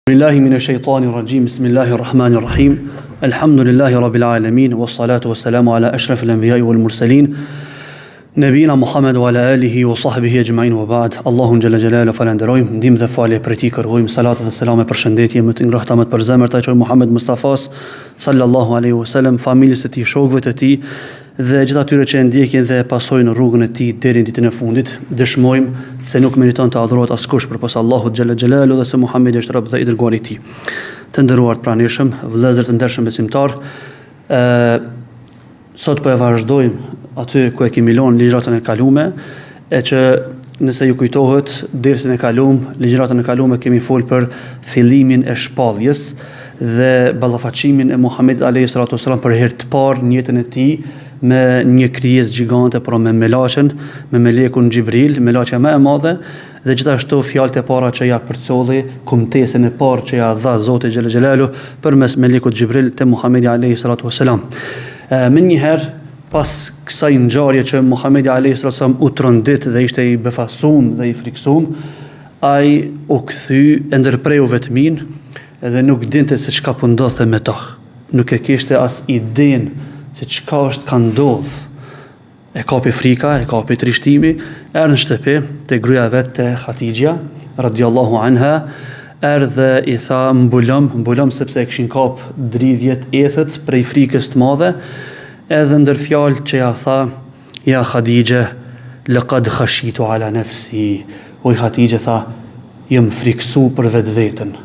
Billahi minash shaitanir rajim. Bismillahir rahmanir rahim. Alhamdulillahi rabbil alamin wassalatu wassalamu ala ashrafil anbiya'i wal mursalin nabiyina Muhammad wa ala alihi wa sahbihi ajma'in wa ba'd. Allahun jalla jalaluhu falenderojm, ndim dhe falje për ti kërkojm, salatat dhe selame për shëndetje më të ngrohta më të përzemërt të Muhammed Mustafas sallallahu alaihi wasallam, familjes së tij, shokëve të tij dhe gjithë atyre që e ndjekin dhe e pasojnë rrugën e tij deri në ditën e fundit. Dëshmojmë se nuk meriton të adhurohet askush përpas Allahut xhalla xhelalu dhe se Muhamedi është rob dhe i dërguari i tij. Të nderuar të pranishëm, vëllezër të ndershëm besimtar, sot po e vazhdojmë aty ku e kemi lënë ligjëratën e kaluar, e që nëse ju kujtohet, dersën e kaluar, ligjëratën e kaluar kemi folur për fillimin e shpalljes dhe ballafaqimin e Muhamedit alayhi salatu wasallam për herë të parë në jetën e tij me një krijesë gjigante, por me melaçen, me melekun Xhibril, melaçja më e madhe, dhe gjithashtu fjalët e para që ja përcolli, kumtesën e parë që ja dha Zoti xhella xhelalu përmes melekut Xhibril te Muhamedi alayhi salatu wasalam. Më njëherë pas kësaj ngjarje që Muhamedi alayhi salatu wasalam u trondit dhe ishte i befasuar dhe i friksuar, ai u kthy e ndërpreu vetmin dhe nuk dinte se çka po ndodhte me to. Nuk e kishte as idenë se çka është ka ndodh. E kapi frika, e kapi trishtimi, erdhi në shtëpi te gruaja vet te Khatixha radhiyallahu anha, erdhe i tha mbulom sepse e kishin kap dridhjet ethet prej frikës të madhe, edhe ndër fjalë që ja tha: ja Khatixha, laqad khashitu ala nafsi. O Khatixha, tha, jam friksu për vetveten.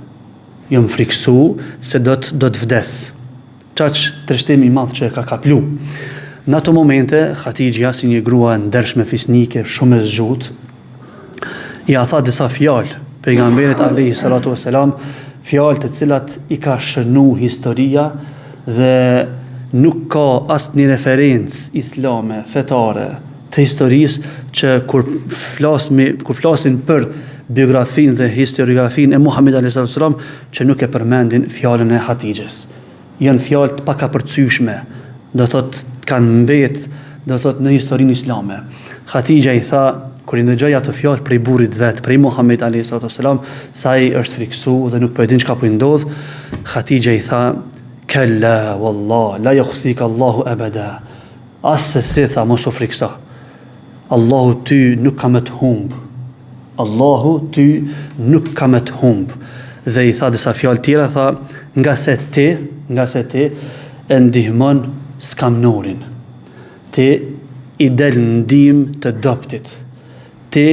Jam friksu se do të vdes. Çaq trishtimi i madh që ka kaplu. Në ato momente, Khatixha, si një grua ndershme fisnike, shumë e zgjuar, ja tha disa fjalë pejgamberit alayhi salatu wasalam, fjalë të cilat i ka shënu historia dhe nuk ka asnjë referencë islame, fetare, të historisë që kur flasin për biografinë dhe historiografinë e Muhamedit alayhi salatu wasalam, që nuk e përmendin fjalën e Khatixhës. Janë fjalë të pakapërcyeshme, do thot kanë mbet, do thot në historinë islame. Khatixha i tha, kur i ndëgjoi ato fjalë prej burrit vet, prej Muhamedit alayhi salatu wasalam, sa ai është friksuar dhe nuk po e din çka po i ndodh, Khatixha i tha: kalla wallah la yukhsika Allahu abada. As se tha, mos u frikso. Allahu ty nuk ka më të humb. Allahu ty nuk ka më të humb. Dhe i tha disa fjalë tjera, tha: nga se ti e ndihmon skamnorin, ti i del ndihmë të doptit, ti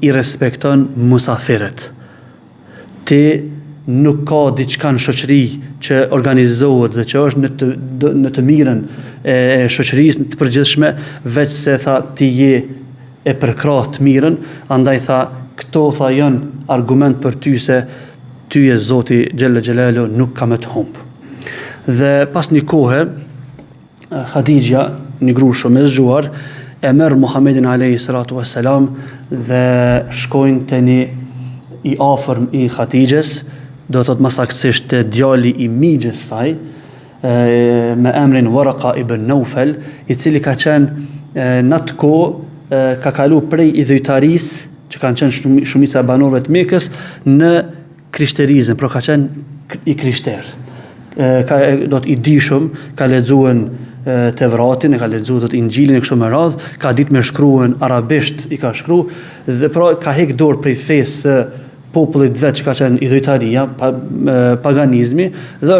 i respekton musafirët, ti nuk ka diçka në shoqëri që organizohet dhe që është në të mirën e shoqërisë të përgjithshme, veç se tha ti je e përkrah të mirën, andaj tha këto tha janë argument për ty se ty e Zoti xhella xhelalu nuk ka më të humb. Dhe pas një kohe, Khatixha, një grua shumë e zgjuar, e merr Muhamedit alayhi salatu wassalam dhe shkojnë te një i afërm i Khatixhës, do të thotë më saktësisht te djali i migjes saj, me emrin Waraqa ibn Nawfal, i cili ka qenë në atë kohë ka kalu prej idhujtarisë, që kanë qenë shumica e banorëve të Mekës, në krishterizëm, pra ka qenë i krishter. Do të i dishëm, ka lexuar Tevratin, e ka lexuar Injilin e kështu me radhë, ka ditë me shkruan arabisht, i ka shkruar dhe pra ka heq dorë prej fesë së popullit vet që ka qenë idhujtaria, paganizmi, dhe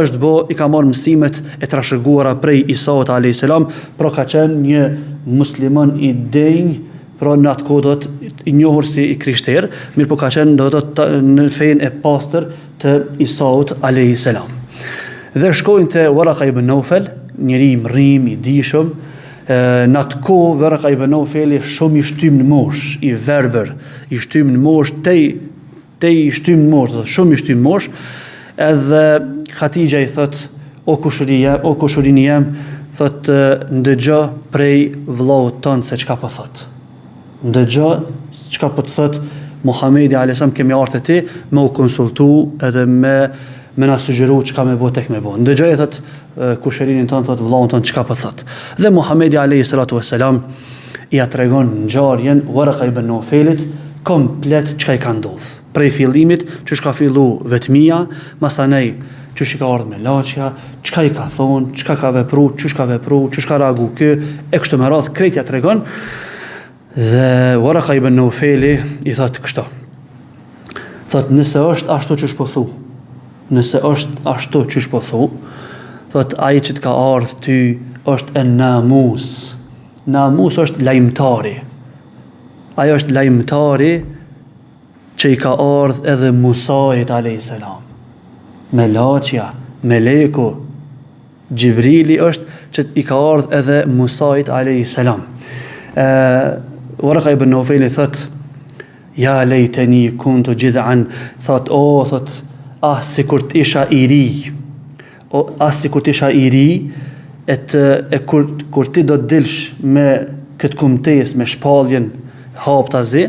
i ka marrë mësimet e trashëguara prej Isaut alayhis salam, pra ka qenë një musliman i denj, pra në atë kohë do të i njohur si i krishter, mirë po ka qenë do të në fenë e pastër të Isaut alayhis salam. Dhe shkojnë te Waraqa ibn Nawfal, njëri i mrrim, i dishëm. Në atë kohë Waraqa ibn Nawfal shumë i shtym në mosh, i verbër, i shtym në mosh, te i shtym në mosh, shumë i shtym në mosh, edhe Khatixha i thot: o kushurinë jam, thot, ndëgjo prej vllaut ton se çka po thot. Ndëgjo çka po të thot Muhamedi alayhis salam, kemi ardhur te ti me u konsultu edhe me na sugjeru çka me bë tek me bë. Ndëgjoj thot kushërinin ton, thot vllaun ton çka po thot. Dhe Muhamedi alayhi salatu wassalam ja tregon ngjarjen Waraqa ibn Nawfalit komplet çka i ka ndodhur. Prej fillimit, ç'është ka fillu vetmia, masanej ç'është ka ardhur me laçja, çka i ka thonë, çka ka vepru, ç'është ka vepru, ç'është ka reagu ky, e kështu me radhë krejtja tregon. Dhe Waraka ibn Naufeli i thotë kështu. Thotë nëse është ashtu ç'është po thu, nëse është ashtu ç'është po thu, thotë ai që të ka ardhur ty është e namus. Namus është lajmtari. Ajo është lajmtari që i ka ardhur edhe Musait a.s. Me laçja, meleku, Gjibrili është që i ka ardhur edhe Musait a.s. Waraka ibn Naufeli thot, ja lejteni kuntu jid'an, thot, sikur të isha i ri, sikur të isha i ri, kur ti do të dilsh me këtë kumtes, me shpalljen haptazi,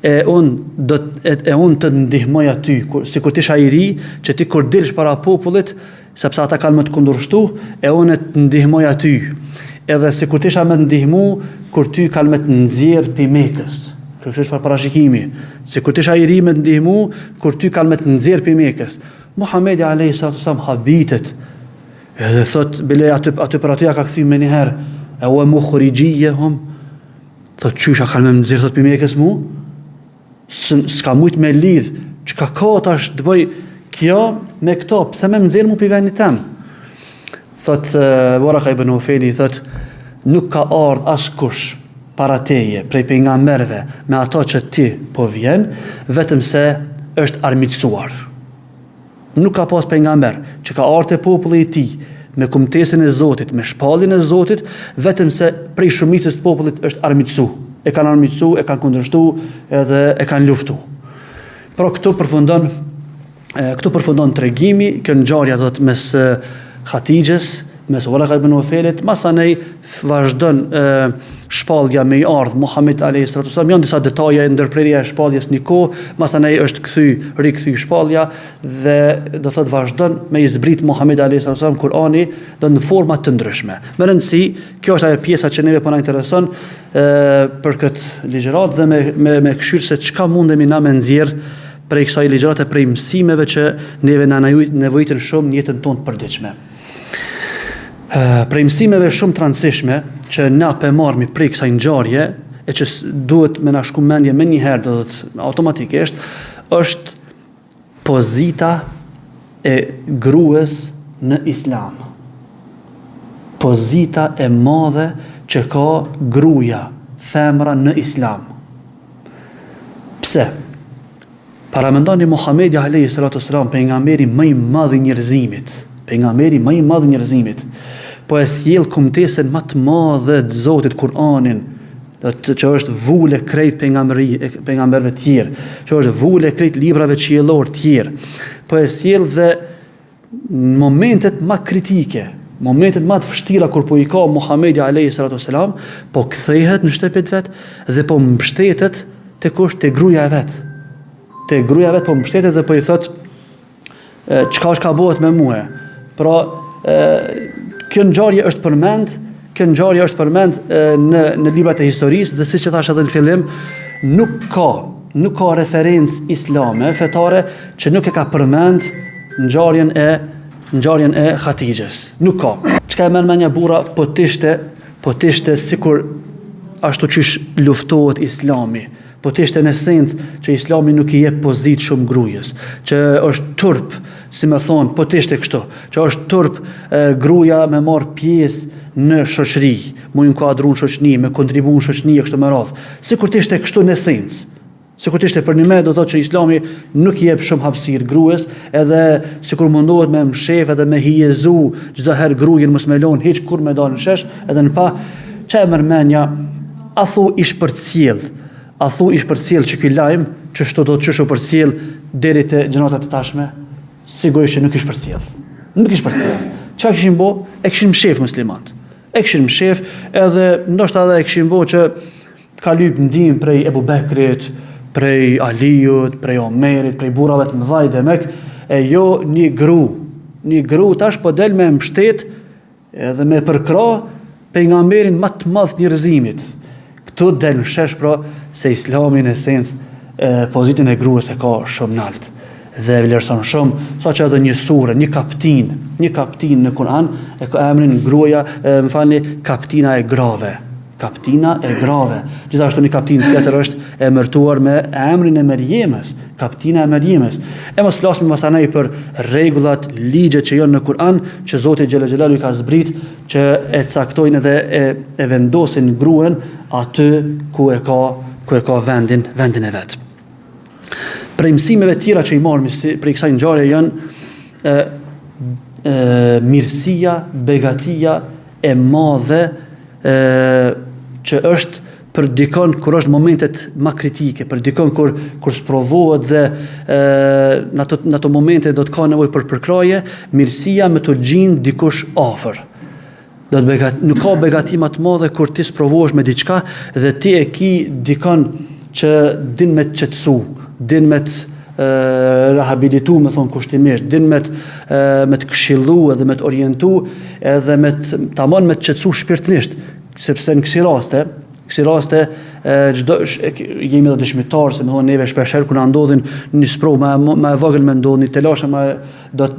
e unë të ndihmoj aty, sikur të isha i ri, që ti kur dilsh para popullit, sepse ata kanë më të kundërshtu, e unë të ndihmoj aty. Edhe sikur të isha me të ndihmu, kur ty kanë me të nxjerr pi Mekës. Kështu është parashikimi. Sikur të isha i ri me të ndihmu, kur ty kanë me të nxjerr pi Mekës. Muhamedi alayhi salatu wasallam habitet. Edhe thot bile aty për aty ka kthy më një herë, e u mukhrijiyhum. Thot çysha kanë me nxjerr thot pi Mekës mu? S'ka mujt me lidh, çka ka tash të bëj kjo me këto, pse më nxjerr mu pi vendit tëm? Thot Waraka ibn Naufeli thot, nuk ka ardhur askush para teje prej pejgamberëve me ato që ti po vjen, vetëm se është armiqësuar. Nuk ka pas pejgamber që ka ardhur te populli i tij me kumtesën e Zotit, me shpalljen e Zotit, vetëm se prej shumicës të popullit është armiqësu. E kanë armiqësu, e kanë kundërshtu, edhe e kanë luftu. Por këtu përfundon tregimi, kjo ngjarje do të mes Khatijës, mes Waraka ibn Naufelit, masanej vazhdon shpallja me i ardh Muhammed alayhi salatu wasallam, janë disa detaje ndërprerja e shpalljes një kohë, masanej është rikthy shpallja dhe do thotë vazhdon me i zbrit Muhammed alayhi salatu wasallam Kur'ani do në forma të ndryshme. Me rëndësi, kjo është ajo pjesa që neve po na intereson për këtë ligjërat dhe me këshirë se çka mundemi na me nxjerr prej kësaj ligjërate, prej mësimeve që neve na nevojiten shumë në jetën tonë të përditshme. Prej mësimeve shumë të rëndësishme që na pe marrmi prej kësaj ngjarje e që duhet me na shku mendje më një herë do të automatikisht është pozita e gruas në Islam. Pozita e madhe që ka gruaja, femra në Islam. Pse? Paramendoni Muhamedi alayhi salatu wasalam, pejgamberi më i madh i njerëzimit. Pejgamberi më i madh i njerëzimit, po e sjell kumtesën më të madhe të Zotit, Kur'anin, që është vule krejt pejgamberëve të tjerë, që është vule krejt librave qiellor të tjerë. Po e sjell dhe momentet më kritike, momentet më të vështira kur po i ka Muhamedi alayhi salatu wasalam, po kthehet në shtëpinë vet dhe po mbështetet tek te gruaja e vet. Te gruaja vet po mbështetet dhe po i thot çka është ka bëhet me mua. Pra, kjo ngjarje është përmend në librat e historisë dhe siç e thash edhe në fillim, nuk ka referencë islame fetare që nuk e ka përmend ngjarjen e Khatijës. Nuk ka. Çka e merr mendja burra po tishte sikur ashtu qysh luftohet Islami. Po t'ishte në esencë që Islami nuk i jep pozitë shumë grujës, që është turp, si me thonë, po t'ishte kështu, që është turp gruja me marrë pjesë në shoqëri, mu inkuadru në shoqëni, me kontribu në shoqëni e kështu me radhë. Sikur t'ishte kështu në esencë, sikur t'ishte për një me do thotë që Islami nuk i jep shumë hapësirë gruas, edhe sikur mundohet me mshef edhe me hijezu çdo herë grujen mos me lon hiç kur me dalë në shesh, edhe në pa çe mërmenja, a thu ish përcjell që ky lajm, që shto do të çëshu përcjell deri te gjënatat e tashme, sigurisht që nuk ish përcjell. Nuk ish përcjell. Çfarë kishin bë? E kishin mshef muslimanët. E kishin mshef, edhe ndoshta edhe e kishin bë që ka lyp ndihmë prej Ebu Bekrit, prej Aliut, prej Omerit, prej burrave të mëdhaj demek, e jo një gru tash po del me mbështet edhe me përkra pejgamberin më të madh të njerëzimit. Këtu del në shesh pra se Islami në esencë pozitën e gruas e ka shumë nalt dhe vlerëson shumë, saqë edhe një sure, një kaptin në Kur'an e ka emrin gruaja, kaptina e grave. Kaptina e grave. Gjithashtu një kaptin tjetër është emërtuar me emrin e Merjemës, kaptina e Merjemës. E mos flasim masanej për rregullat, ligjet që janë në Kur'an, që Zoti xhela xhelalu i ka zbrit, që e caktojnë dhe e vendosin gruan aty ku e ka vendin e vet. Prej mësimeve tjera që i marrim prej kësaj ngjarje janë mirësia, begatia e madhe që është për dikon kur është momentet ma kritike, për dikon kur sprovohet dhe në ato momente do të ka nevojë për përkraje, mirësia me të gjinë dikush afër. Nuk ka begati më të madhe kur ti sprovohesh me diçka dhe ti e ki dikon që din me të qetësu, din me të rehabilitu, me thonë kushtimisht, din me të këshillu edhe me të orientu edhe tamam me të qetësu shpirtërisht, sepse në kësi raste jemi dhe dëshmitar, se me thonë neve shpesher kur na ndodhin një sprov ma e vogël me ndodh, një telashe do të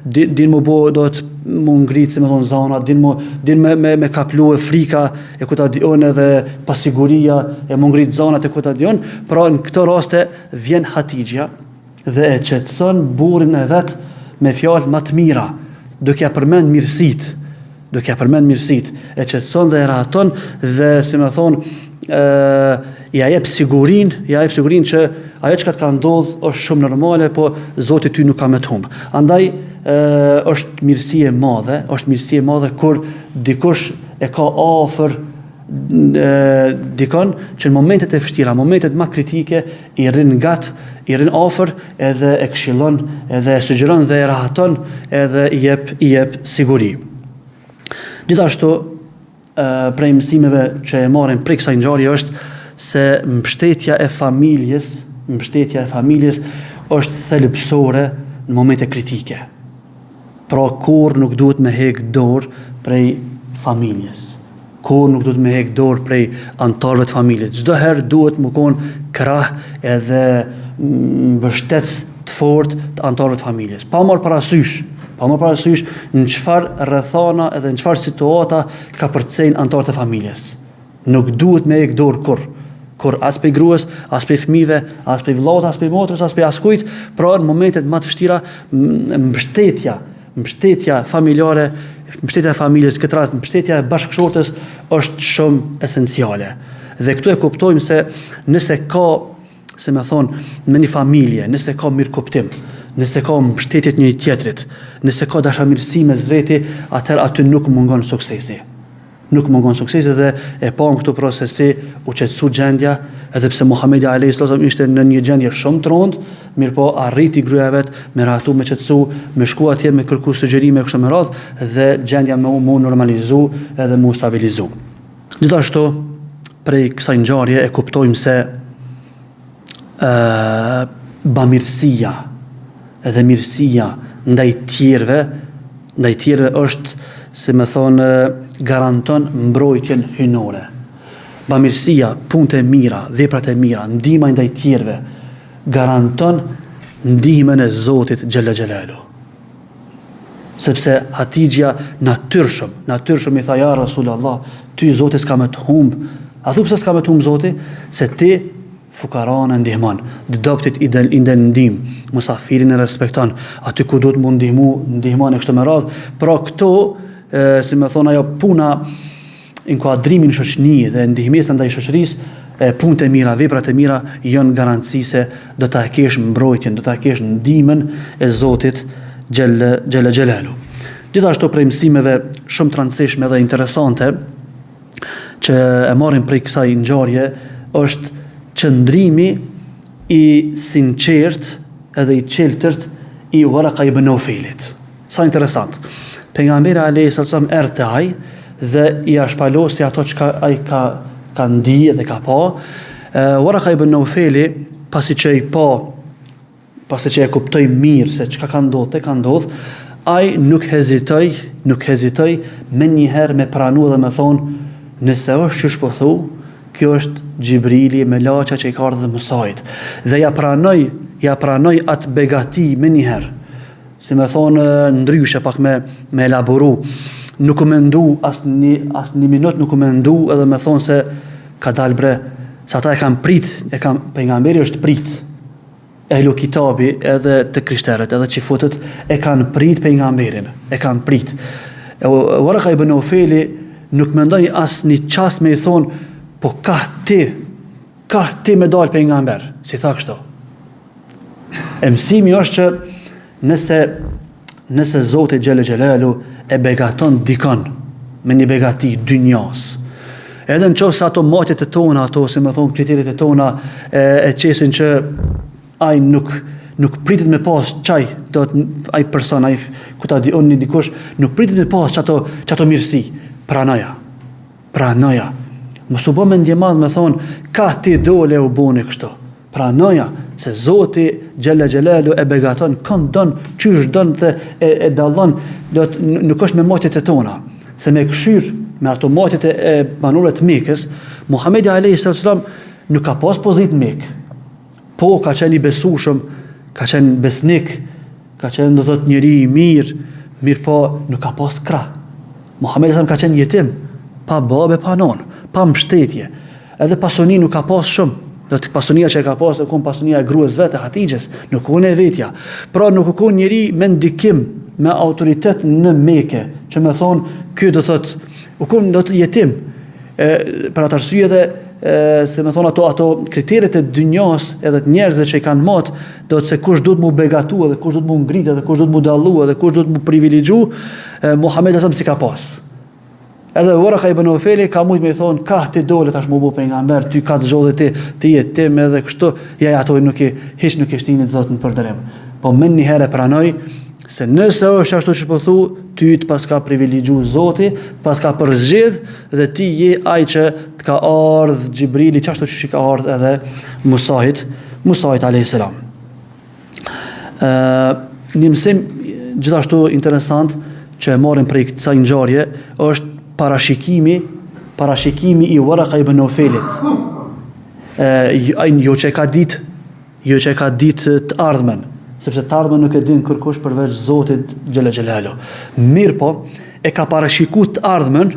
din mu bo, do të mu ngritë, se me thonë zana, din me kaplu e frika e kuta dion edhe pasiguria e mu ngritë zanat e kuta dion, pra në këto raste vjen Hatixha dhe e qetëson burrin e vet me fjalë më të mira, duke ja përmend mirësitë, e qetëson dhe e rahaton dhe, si me thonë, ja jep sigurinë që ajo që ka ndodhur është shumë normale, po Zoti ty nuk ka me të humbë. Andaj është mirësi e madhe kur dikush e ka afër dikon që në momentet e vështira, momentet më kritike i rrin afër edhe e këshillon, edhe e sugjeron dhe e rahaton edhe i jep siguri. Gjithashtu, prej mësimeve që e marrim prej kësaj ngjarje është se mbështetja e familjes është thelbësore në momente kritike. Pra kur nuk duhet me hek dorë prej familjes. Kur nuk duhet me hek dorë prej antarëve të familjes. Çdo herë duhet më konë krah edhe mbështetës të fortë të antarëve të familjes. Pa marrë parasysh në çfarë rrethana edhe në çfarë situata ka përcejnë antarët e familjes. Nuk duhet me hek dorë kur as pe gruas, as pe fëmijëve, as pe vëllaut, as pe motrës, as pe askujt, pra në momentet më të vështira mbështetja familjare, mbështetja e familjes, këtë rast mbështetja e bashkëshortës është shumë esenciale. Dhe këtu e kuptojmë se nëse ka, se me thonë, me një familje, nëse ka mirëkuptim, nëse ka mbështetje të njëri tjetrit, nëse ka dashamirësi mes veti, atëherë aty nuk mungon suksesi. Dhe e pam këtu procesi u qetësu gjendja, edhe pse Muhamedi alayhis salam ishte në një gjendje shumë të rëndë, mirë po arriti gruaja vet me rahatu, me qetësu, me shku atje me kërku sugjerime kështu me radhë dhe gjendja mu normalizu edhe mu stabilizu. Gjithashtu prej kësaj ngjarje e kuptojmë se bamirësia edhe mirësia ndaj tjerëve është, si me thonë, garanton mbrojtjen hynore. Bamirësia, punët e mira, veprat e mira, ndihma ndaj tjerëve garanton ndihmën e Zotit xhalla xhelalu. Sepse Hatixha natyrshëm i tha ja Rasulullah, ty Zoti s'ka me të humb. A thu pse s'ka me të humb Zoti? Se ti fukaran e ndihmon, doptit i del ndim, musafirin e respekton, aty ku duhet mu ndihmon e kështu me radhë. Pra këto, si me thonë ajo puna, inkuadrimin shoqëni dhe ndihmesa ndaj shoqërisë, punët e mira, veprat e mira janë garanci se do ta kesh mbrojtjen, do ta kesh ndihmën e Zotit xhalla xhelalu. Gjithashtu prej mësimeve shumë të rëndësishme dhe interesante që e marrim prej kësaj ngjarje është qëndrimi i sinqert edhe i qeltërt i Waraka ibn Nawfalit. Sa interesant. Pejgamberi alayhis salam erdhi ai dhe i shpalosi ato që ai ka ndije dhe ka pa. Waraka ibn Nawfali pasi që e kuptoi mirë se çka ka ndodhur, ai nuk hezitoi me njëherë me pranu dhe me thonë, nëse është që shpo thu, kjo është Gjibrili me laqa që i ka ardhur Musait. Dhe ja pranoj atë begati me njëherë. Si me thonë ndryshe pak me elaboru. Nuk u mendu as një minut nuk u mendu edhe me thonë se ka dalë bre, se ata e kanë prit, pejgamberi është prit. Ehlu kitabi edhe të krishterët edhe qifutët e kanë prit pejgamberin, e kanë prit. Waraka ibn Nawfali nuk mendoj as një qast me i thonë, po ka ti me dalë pejgamber, si tha kështu. E mësimi është që nëse Zoti Gjelle Gjelalu e begaton dikon me një begati dynjas, edhe në qofë se ato matjet e tona, ato si me thonë kriterit e tona e qesin që ai nuk pritet me pas qaj, ai person, ai ku ta di unë një dikush, nuk pritet me pas qato mirësi, pranoja. Mos u bë mendje madh me thonë, ka ti dole u bone kështu. Pranoja se Zoti Gjelle Gjelalu e begaton kënd don, qysh don dhe e dallon, nuk është me matjet e tona, se me këshyr me ato matjet e banorëve të Mekës, Muhamedi alayhis salam nuk ka pas pozitë në Mekë. Po ka qenë i besueshëm, ka qenë besnik, ka qenë do thot njëri i mirë po nuk ka pas krah. Muhamedi sa ka qenë jetim, pa babë, pa nonë, pa mbështetje. Edhe pasoni nuk ka pas shumë. Do të pasunia që e ka pas, e kon pasunia e gruas vetë, Hatixhes, nuk kon e vetja. Pra nuk kon njëri me ndikim, me autoritet në Mekë, që me thonë, ky do thot, u kon do të jetim. Për atë arsye edhe se me thonë ato kriteret e dynjas edhe të njerëzve që i kanë mat, do të se kush duhet mu begatu, edhe kush duhet mu ngrit, edhe kush duhet mu dallu, edhe kush duhet mu privilegju, Muhamedi sa si ka pas. Edhe Waraka ibn Nawfali ka mujt me thonë, ka ti dole tash mu bu pejgamber, ty ka të zhodhe ti jetim edhe kështu, ja ato hiç nuk e shtini të thotë në përderim. Po me një herë pranoj se nëse është ashtu që po thu, ty të pas ka privilegju Zoti, pas ka përzgjedh dhe ti je ai që të ka ardhur Gjibrili, çashtu që ka ardhur edhe Musait alayhis salam. Një mësim gjithashtu interesant që e marrim prej kësaj ngjarje është parashikimi i Waraka ibn Nawfalit. Jo që ka ditë të ardhmen, sepse të ardhmen nuk e din kërkush përveç Zotit Gjelle Gjelalu. Mirë po, e ka parashiku të ardhmen,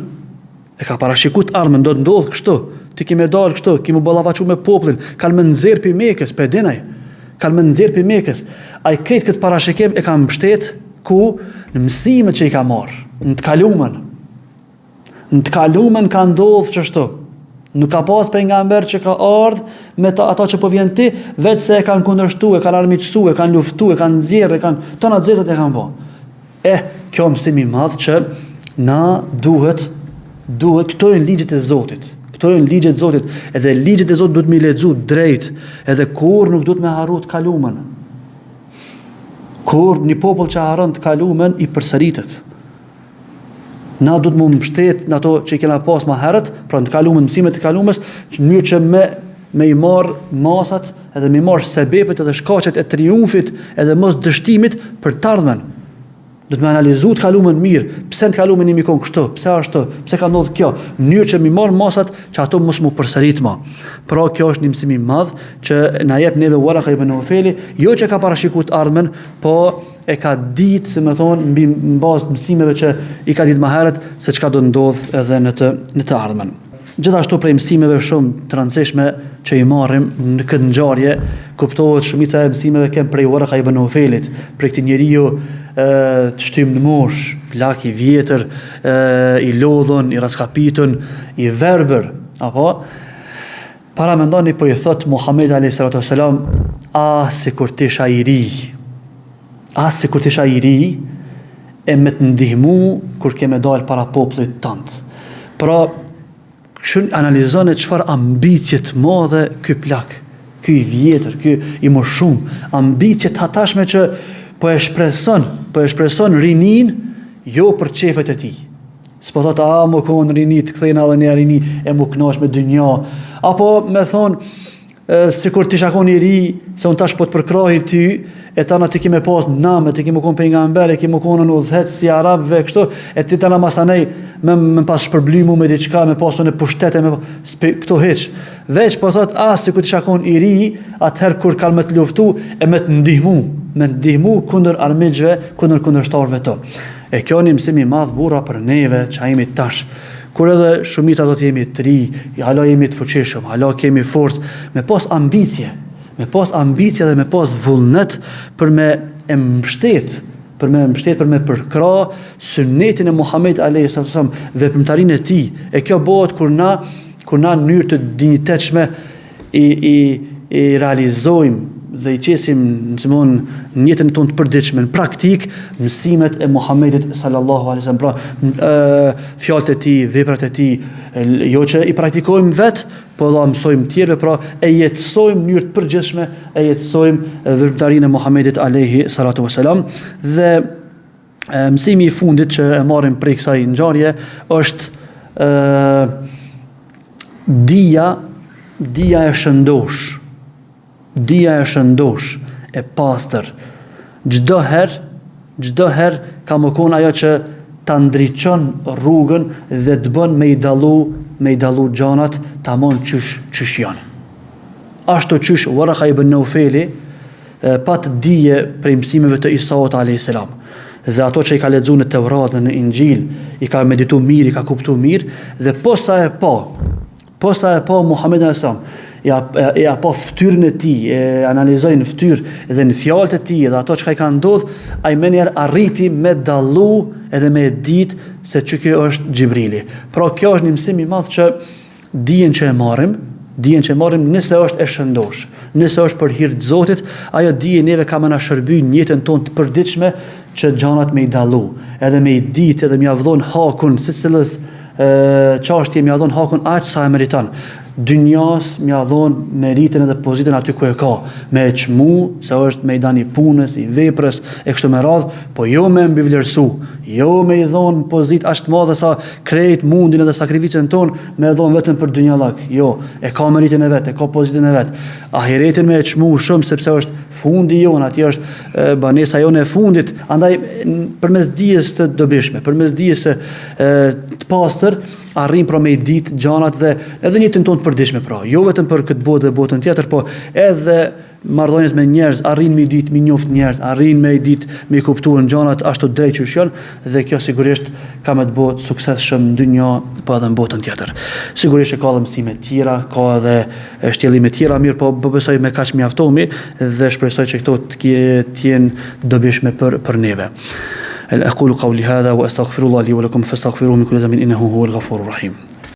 do të ndodhë kështu, ti kime dalë kështu, kime ballavaçu me popullin, kanë me nxjerr pi Mekës, pe dinaj, ai kretë këtë parashikim e ka mbështet ku në mësimet që i ka marrë, në të kalumen ka ndodhë qështu. Nuk ka pas pejgamber që ka ardhur me ata që po vjen ti, vetë se e kanë kundërshtuar, e kanë armiqësuar, e kanë luftuar, e kanë nxjerrë, tona xhetat e kanë bë. Kjo mësim i madh që na duhet këto janë ligjet e Zotit. Edhe ligjet e Zotit duhet me lexu drejt, edhe kur nuk duhet me harru të kalumen. Kur një popull që harron të kalumen i përsëritet. Na duhet më mbështet në ato që i kena pas më herët, pra në të kalumen, mësimet të kalumës, në mënyrë që me i marë masat edhe me i marë sebepet edhe shkaqet e triumfit edhe mos dështimit për të ardhmen. Do të me analizu të kalumen mirë, pse në të kalumen i mikon kështu, pse ashtu, pse ka ndodhë kjo, në mënyrë që me i marë masat që ato mos mu përsërit ma. Pra kjo është një mësimi madh që na jep neve Waraka ibn Nawfali, jo që ka parashiku të ardhmen, po e ka ditë, se me thonë, mbi bazë mësimeve që i ka ditë më herët, se çka do të ndodhë edhe në të ardhmen. Gjithashtu prej mësimeve shumë të rëndësishme që i marrim në këtë ngjarje, kuptohet shumica e mësimeve kem prej Waraka ibn Nawfalit, prej këtij njeriu të shtym në mosh, plak i vjetër, i lodhën, i raskapitën, i verbër, apo para mendoni po i thot Muhamedi alayhis salam, sikur ti isha i ri, e me të ndihmu kur keme dalë para popullit tënd. Pra, kështu analizon e çfarë ambicje të madhe ky plak, ky i vjetër, ky i më shumë, ambicje të hatashme që po e shpreson rinin jo për qefet e tij. S'po thot më kon rini të kthejna edhe një rini e më kënaq me dynja, apo me thon sikur ti shakon i ri, se unë tash po të përkrahi ty, e tana ti kime pas name, ti kime kon pejgamber, kime konën udhëhet si arabëve kështu, e ti tana masanej me pas shpërblymu me diçka, me pasu në pushtete, këto heq. Veç po thot, sikur ti shakon i ri, atëherë kur kanë me të luftu, e me të ndihmu kundër armiqve, kundër shtarëve to. E kjo një mësim i madh burra për neve që jemi tash. Kur edhe shumita do të jemi të ri, hala jemi të fuqishëm, hala kemi forcë, me pas ambicie dhe me pas vullnet për me mbështet, për me përkra sunetin e Muhamedit alayhi sallam, veprimtarinë e tij. E kjo bëhet kur na në mënyrë të dinjitetshme i realizojmë dhe i qesim në jetën tonë të përditshme, në praktik, mësimet e Muhamedit sallallahu alaihi wasallam, pra fjalët e tij, veprat e tij, jo që i praktikojmë vetë, po dha mësojmë tjerëve, pra e jetësojmë në mënyrë të përgjithshme, e jetësojmë veprimtarinë e Muhamedit alaihi salatu wasalam. Dhe mësimi i fundit që e marrim prej kësaj ngjarje është dija e shëndosh. Dija e shëndosh, e pastër. Çdo herë ka më kon ajo që ta ndriçon rrugën dhe të bën me i dallu gjanat tamam çysh janë. Ashtu çysh Waraka ibn Naufeli pat dije prej mësimeve të Isaut alayhis salam. Dhe ato që i ka lexuar në Teurat dhe në Injil, i ka medituar mirë, i ka kuptuar mirë, dhe posa e pa Muhamedit alayhis salam, ja pa ftyrën e tij, e analizoi në ftyrë dhe në fjalët e tij dhe ato që i kanë ndodhur, ai më njëherë arriti me dallu edhe me ditë se kjo është Xhibrili. Pra kjo është një mësim i madh që dijen që e marrim, nëse është e shëndosh, nëse është për hir të Zotit, ajo dije neve ka më na shërby në jetën tonë të përditshme që gjanat me i dallu, edhe me i ditë, edhe me ia vllon hakun, secilës çështje me ia dhon hakun aq sa e meriton. Dynjas me ia dhon meritën edhe pozitën aty ku e ka, me e çmu se është me i dani punës, i veprës e kështu me radhë, po jo me mbivlerësu, jo me i dhon pozitë aq të madhe sa krejt mundin edhe sakrificën ton me e dhon vetëm për dynjallak. Jo, e ka meritën e vet, e ka pozitën e vet. Ahiretin me e çmu shumë sepse është fundi jon, aty është banesa jone e fundit, andaj përmes dijes të dobishme, përmes dijes të pastër arrim pra me i ditë gjanat dhe edhe një jetën tonë të përditshme, pra jo vetëm për këtë botë dhe botën tjetër, po edhe marrëdhëniet me njerëz, arrin me i ditë, me njoft njerëz, arrin me i ditë, me i kuptuar gjanat ashtu drejt që janë, dhe kjo sigurisht ka me të bëhet suksesshëm në dynjë, po edhe në botën tjetër. Sigurisht që ka edhe mësime tjera, ka edhe shtjellime tjera, mirë, po besoj me kaq mjaftohemi dhe shpresoj që këto të jenë dobishme për neve. أقول قولي هذا وأستغفر الله لي ولكم فاستغفروه من كل ذنب إنه هو الغفور الرحيم.